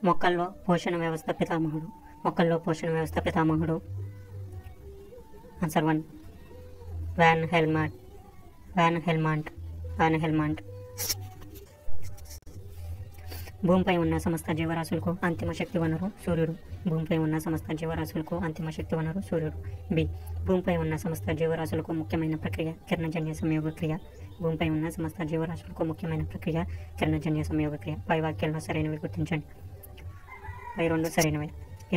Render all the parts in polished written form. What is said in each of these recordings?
మొక్కల్లో పోషణ వ్యవస్థ పితామహుడు. మొక్కల్లో పోషణ వ్యవస్థ పితామహుడు. Answer 1 van Helmont. Van Helmont. Van Helmont. భూమిపై ఉన్న సమస్త జీవరాశులకు అంతిమ శక్తి వనరు సూర్యుడు. భూమిపై ఉన్న సమస్త జీవరాశులకు అంతిమ శక్తి వనరు సూర్యుడు. బి. భూమిపై ఉన్న సమస్త జీవరాశులకు ముఖ్యమైన ప్రక్రియ కిరణజన్య సంయోగ క్రియ. భూమిపై ఉన్న సమస్త జీవరాశులకు ముఖ్యమైన ప్రక్రియ కిరణజన్య సంయోగ క్రియ. పై వాక్యాల్లో సరైనవి గుర్తించండి. పై 2 సరైనవే.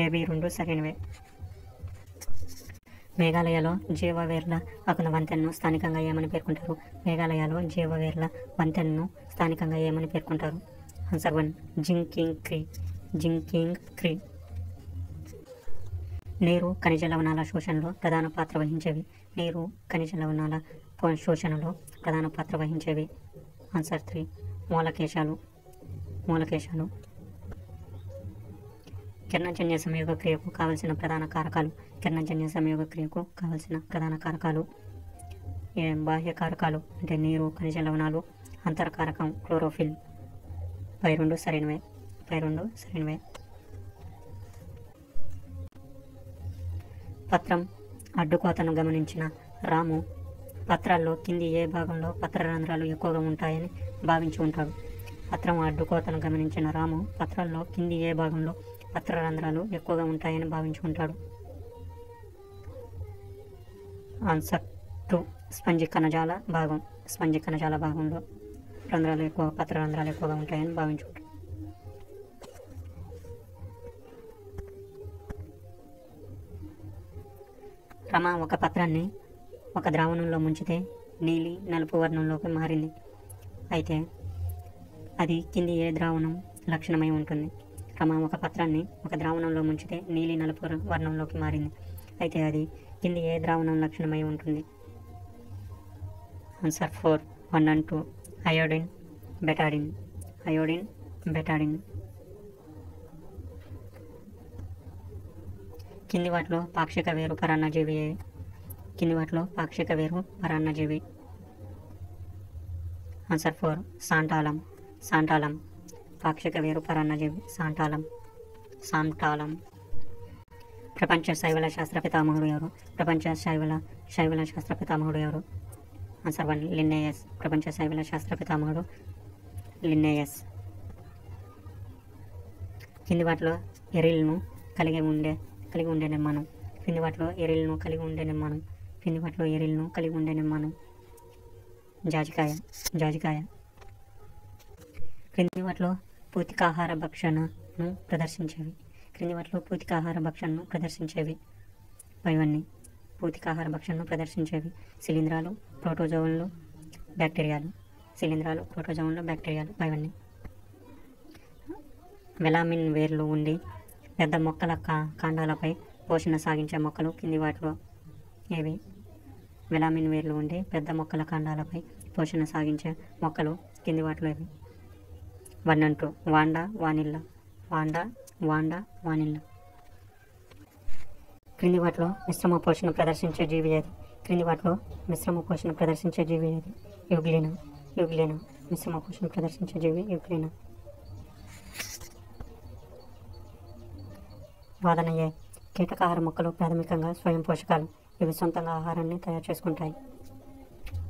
ఏబి 2 సరైనవే. మేఘాలయలో జీవవేర్ల అకున వంతెనను స్థానికంగా ఏమని పేర్కొంటారు? మేఘాలయలో జీవవేర్ల వంతెనను స్థానికంగా ఏమని పేర్కొంటారు? ఆన్సర్ 1 జింకింగ్ క్రీ. జింకింగ్ క్రీ. నీరు ఖనిజ లవణాల శోషణలో ప్రధాన పాత్ర వహించేవి. నీరు ఖనిజ లవణాల శోషణలో ప్రధాన పాత్ర వహించేవి. ఆన్సర్ 3 మూలకేశాలు. మూలకేశాలు. కిరణజన్య సంయోగ క్రియకు కావలసిన ప్రధాన కారకాలు. కిరణజన్య సంయోగ క్రియకు కావలసిన ప్రధాన కారకాలు. బాహ్య కారకాలు అంటే నీరు ఖనిజ లవణాలు. అంతర్కారకం క్లోరోఫిల్. పై 2 సరైనవే. పై 2 సరైనవే. పత్రం అడ్డుకోతను గమనించిన రాము పత్రాల్లో కింది ఏ భాగంలో పత్రరంధ్రాలు ఎక్కువగా ఉంటాయని భావించి ఉంటాడు? పత్రం అడ్డుకోతను గమనించిన రాము పత్రాల్లో కింది ఏ భాగంలో పత్రరంధ్రాలు ఎక్కువగా ఉంటాయని భావించి ఉంటాడు? ఆన్సర్ 2 స్పంజి కణజాల భాగం. స్పంజి కణజాల భాగంలో పత్రరంధ్రాలు ఎక్కువగా ఉంటాయని భావించి ఉంటాడు. రమ ఒక పత్రాన్ని ఒక ద్రావణంలో ముంచితే నీలి నలుపు వర్ణంలోకి మారింది. అయితే అది కింది ఏ ద్రావణం లక్షణమై ఉంటుంది? రమ ఒక పత్రాన్ని ఒక ద్రావణంలో ముంచితే నీలి నలుపు వర్ణంలోకి మారింది. అయితే అది కింది ఏ ద్రావణం లక్షణమై ఉంటుంది? Answer 4 1 and 2 iodine Betadine. Iodine Betadine. కింది వాటిలో పాక్షిక వేరు పరాన్నజీవి. కింది వాటిలో పాక్షిక వేరు పరాన్నజీవి. ఆన్సర్ 4 సాంటాలం. సాంటాలం. పాక్షిక వేరు పరాన్నజీవి సాంటాలం. సాంటాలం. ప్రపంచ శైవల శాస్త్ర పితామహుడు ఎవరు? ప్రపంచ శైవల శాస్త్ర పితామహుడు ఎవరు? Answer 1 Linnaeus. ప్రపంచ శైవల శాస్త్ర పితామహుడు లిన్నేయస్. కింది వాటిలో ఎరిల్ను కలిగి ఉండే నిర్మాణం. కింది వాటిలో ఎరిల్ను కలిగి ఉండే నిర్మాణం. కింది వాటిలో ఎరిల్ను కలిగి ఉండే నిర్మాణం. జాజికాయ. జాజికాయ. క్రింది వాటిలో పూతికాహార భక్షణను ప్రదర్శించేవి. క్రింది వాటిలో పూతికాహార భక్షణను ప్రదర్శించేవి పైవన్నీ. పూతికాహార భక్షణను ప్రదర్శించేవి శిలీంధ్రాలు, ప్రోటోజోన్లు, బ్యాక్టీరియాలు. శిలీంధ్రాలు, ప్రోటోజోన్లు, బ్యాక్టీరియాలు పైవన్నీ. వెలామిన్ వేర్లు ఉండి పెద్ద మొక్కల కాండాలపై పోషణ సాగించే మొక్కలు కింది వాటిలో ఏవి? వెలామిన్ వేర్లు ఉండి పెద్ద మొక్కల కాండాలపై పోషణ సాగించే మొక్కలు కింది వాటిలో ఏవి? 1 and 2 వాండా వానిల్లా. వాండా వానిల్లా. క్రింది వాటిలో మిశ్రమ పోషణ ప్రదర్శించే జీవి ఏది? క్రింది వాటిలో మిశ్రమ పోషణ ప్రదర్శించే జీవి ఏది? యుగ్లినా. యుగ్లినా. మిశ్రమ పోషణ ప్రదర్శించే జీవి యుగ్లినా. వాదన ఏ. కీటకాహార మొక్కలు ప్రాథమికంగా స్వయం పోషకాలు. ఇవి సొంతంగా ఆహారాన్ని తయారు చేసుకుంటాయి.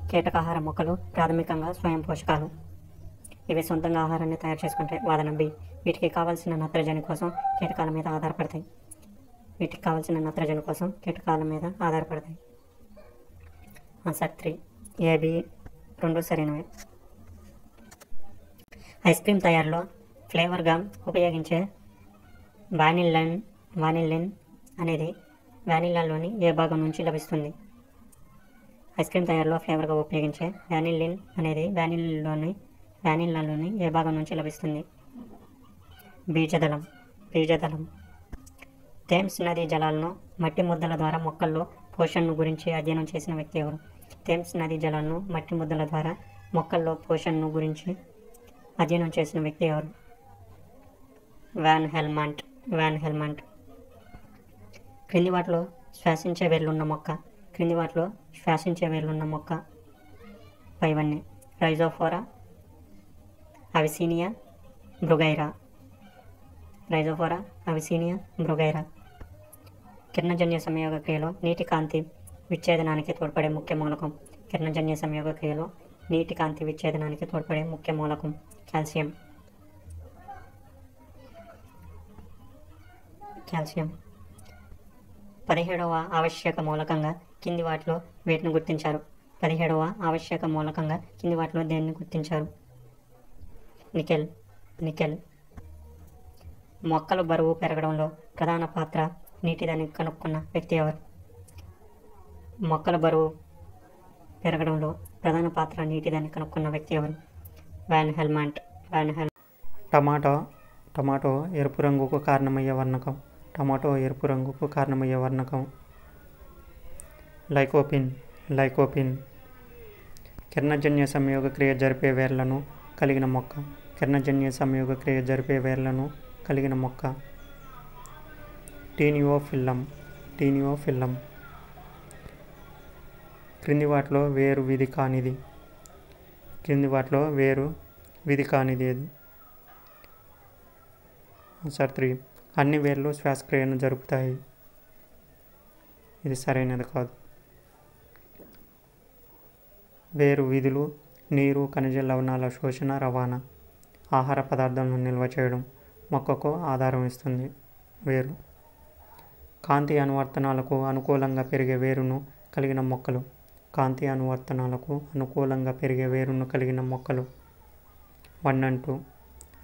కీటకాహార మొక్కలు ప్రాథమికంగా స్వయం పోషకాలు. ఇవి సొంతంగా ఆహారాన్ని తయారు చేసుకుంటాయి. వాదన బి. వీటికి కావాల్సిన నత్రజని కోసం కీటకాల మీద ఆధారపడతాయి. వీటికి కావాల్సిన నత్రజని కోసం కీటకాల మీద ఆధారపడతాయి. ఆన్సర్ 3 ఏబి 2 సరైనవే. ఐస్ క్రీమ్ తయారీలో ఫ్లేవర్గా ఉపయోగించే వానిలిన్ అనేది వానిలాలోని ఏ భాగం నుంచి లభిస్తుంది? ఐస్ క్రీమ్ తయారీలో ఫ్లేవర్గా ఉపయోగించే వానిలిన్ అనేది వానిలాలోని ఏ భాగం నుంచి లభిస్తుంది? బీజదళం. బీజదళం. థేమ్స్ నదీ జలాలను మట్టి ముద్దల ద్వారా మొక్కల్లో పోషణను గురించి అధ్యయనం చేసిన వ్యక్తి ఎవరు? థేమ్స్ నదీ జలాలను మట్టి ముద్దల ద్వారా మొక్కల్లో పోషణను గురించి అధ్యయనం చేసిన వ్యక్తి ఎవరు? Van Helmont. Van Helmont. క్రింది వాటిలో శ్వాసించే వేర్లున్న మొక్క. క్రింది వాటిలో శ్వాసించే వేర్లున్న మొక్క పైవన్నీ. రైజోఫోరా, అవిసీనియా, బ్రుగైరా. రైజోఫోరా, అవిసీనియా, బ్రొగైరా. కిరణజన్య సంయోగ క్రియలో నీటి కాంతి విచ్ఛేదనానికి తోడ్పడే ముఖ్య మూలకం. కిరణజన్య సంయోగ క్రియలో నీటి కాంతి విచ్ఛేదనానికి తోడ్పడే ముఖ్య మూలకం కాల్షియం. కాల్షియం 17వ ఆవశ్యక మూలకంగా కింది వాటిలో వీటిని గుర్తించారు. 17వ ఆవశ్యక మూలకంగా కింది వాటిలో దేన్ని గుర్తించారు? నికెల్. నికెల్ మొక్కలు బరువు పెరగడంలో ప్రధాన పాత్ర నీటిదని కనుక్కున్న వ్యక్తి ఎవరు? మొక్కల బరువు పెరగడంలో ప్రధాన పాత్ర నీటిదని కనుక్కున్న వ్యక్తి ఎవరు? Van Helmont. టమాటో ఎరుపు రంగుకు కారణమయ్యే వర్ణకం. టమాటో ఎరుపు రంగుకు కారణమయ్యే వర్ణకం లైకోపిన్. కిరణజన్య సంయోగ క్రియ జరిపే వేర్లను కలిగిన మొక్క. కిరణజన్య సంయోగ క్రియ జరిపే వేర్లను కలిగిన మొక్క టీనియోఫిల్లం. క్రింది వాటిలో వేరు విధి కానిది ఏది? ఆన్సర్ 3. అన్ని వేర్లు శ్వాసక్రియను జరుపుతాయి. ఇది సరైనది కాదు. వేరు విధులు నీరు, ఖనిజ లవణాల శోషణ, రవాణా, ఆహార పదార్థాలను నిల్వ చేయడం, మొక్కకు ఆధారం ఇస్తుంది. వేరు కాంతి అనువర్తనాలకు అనుకూలంగా పెరిగే వేరును కలిగిన మొక్కలు. కాంతి అనువర్తనాలకు అనుకూలంగా పెరిగే వేరును కలిగిన మొక్కలు 1 and 2.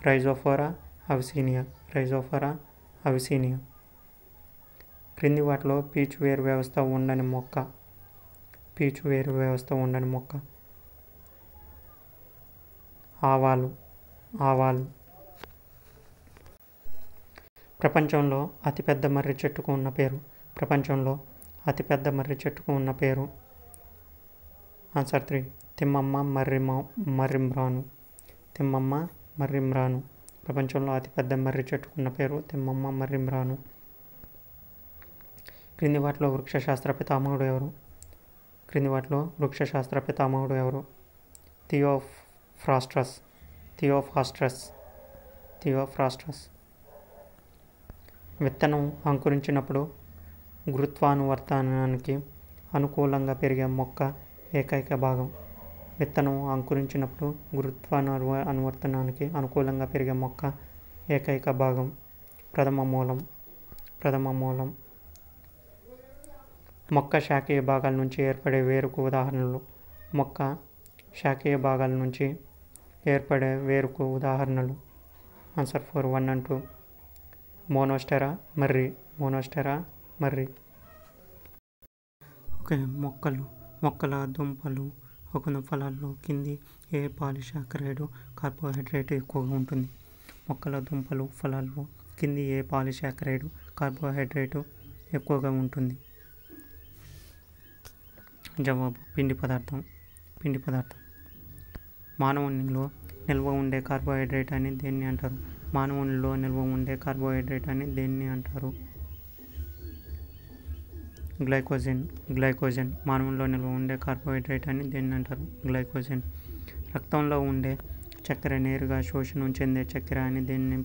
రైజోఫోరా, అవిసీనియా. క్రింది వాటిలో పీచు వేరు వ్యవస్థ ఉండని మొక్క. ఆవాలు. ప్రపంచంలో అతిపెద్ద మర్రి చెట్టుకు ఉన్న పేరు? ఆన్సర్ 3. తిమ్మమ్మ మర్రిమ్రాను. ప్రపంచంలో అతిపెద్ద మర్రి చెట్టుకున్న పేరు తిమ్మమ్మ మర్రిమ్రాను. క్రింది వాటిలో వృక్షశాస్త్ర పితామహుడు ఎవరు? థియోఫ్రాస్టస్. విత్తనం అంకురించినప్పుడు గురుత్వానువర్తనానికి అనుకూలంగా పెరిగే మొక్క ఏకైక భాగం. విత్తనం అంకురించినప్పుడు గురుత్వానువర్తనానికి అనుకూలంగా పెరిగే మొక్క ఏకైక భాగం ప్రథమ మూలం. మొక్క శాఖీయ భాగాల నుంచి ఏర్పడే వేరుకు ఉదాహరణలు. ఆన్సర్ 4. 1 and 2. మోనోస్టెరా, మర్రి. మొక్కల దుంపలు ఫలాల్లో కింది ఏ పాలిసాకరైడ్ కార్బోహైడ్రేట్ ఎక్కువగా ఉంటుంది? మొక్కల దుంపలు ఫలాల్లో కింది ఏ పాలిసాకరైడ్ కార్బోహైడ్రేట్ ఎక్కువగా ఉంటుంది? జవాబు పిండి పదార్థం. మానవునిలో నిల్వ ఉండే కార్బోహైడ్రేట్ అని దేన్ని అంటారు? గ్లైకోజన్. మానవుల్లో నిల్వ ఉండే కార్బోహైడ్రేట్ అని దేన్ని అంటారు? గ్లైకోజన్. రక్తంలో ఉండే చక్కెర నేరుగా శోషణం చెందే చక్కెర అని దేన్ని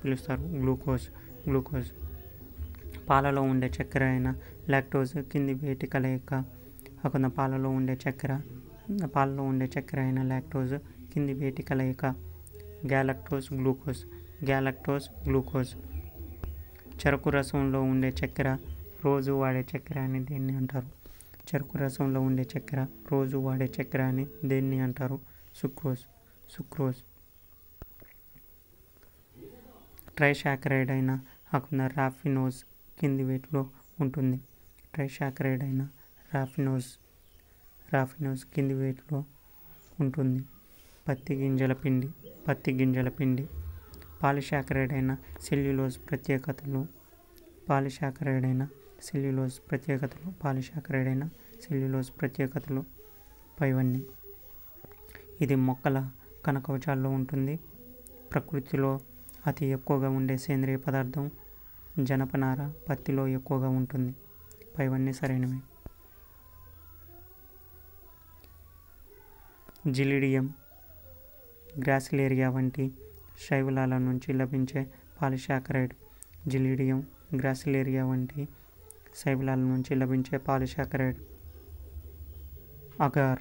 పిలుస్తారు? గ్లూకోజ్. పాలలో ఉండే చక్కెర అయిన లాక్టోజ్ కింది వేటి కలయిక? పాలలో ఉండే చక్కెర అయిన లాక్టోజ్ కింది వేటి కలయిక? Galactose, glucose. చెరకు రసంలో ఉండే చక్కెర రోజు వాడే చక్కెర అని దేన్ని అంటారు? సుక్రోజ్. ట్రైసాకరైడ్ అయిన రాఫినోజ్ కింది వేటిలో ఉంటుంది? రాఫినోజ్ కింది వేటిలో ఉంటుంది? పత్తి గింజల పిండి. పాలిసాకరైడ్ అయిన సెల్యులోజ్ ప్రత్యేకతలు పైవన్నీ. ఇది మొక్కల కణకవచాల్లో ఉంటుంది. ప్రకృతిలో అతి ఎక్కువగా ఉండే సేంద్రియ పదార్థం జనపనార పత్తిలో ఎక్కువగా ఉంటుంది. పైవన్నీ సరైనవి. గ్రాసిలేరియా వంటి శైవలాల నుంచి లభించే పాలిసాకరైడ్. జిలీడియం గ్రాసిలేరియా వంటి శైవలాల నుంచి లభించే పాలిసాకరైడ్. అగార్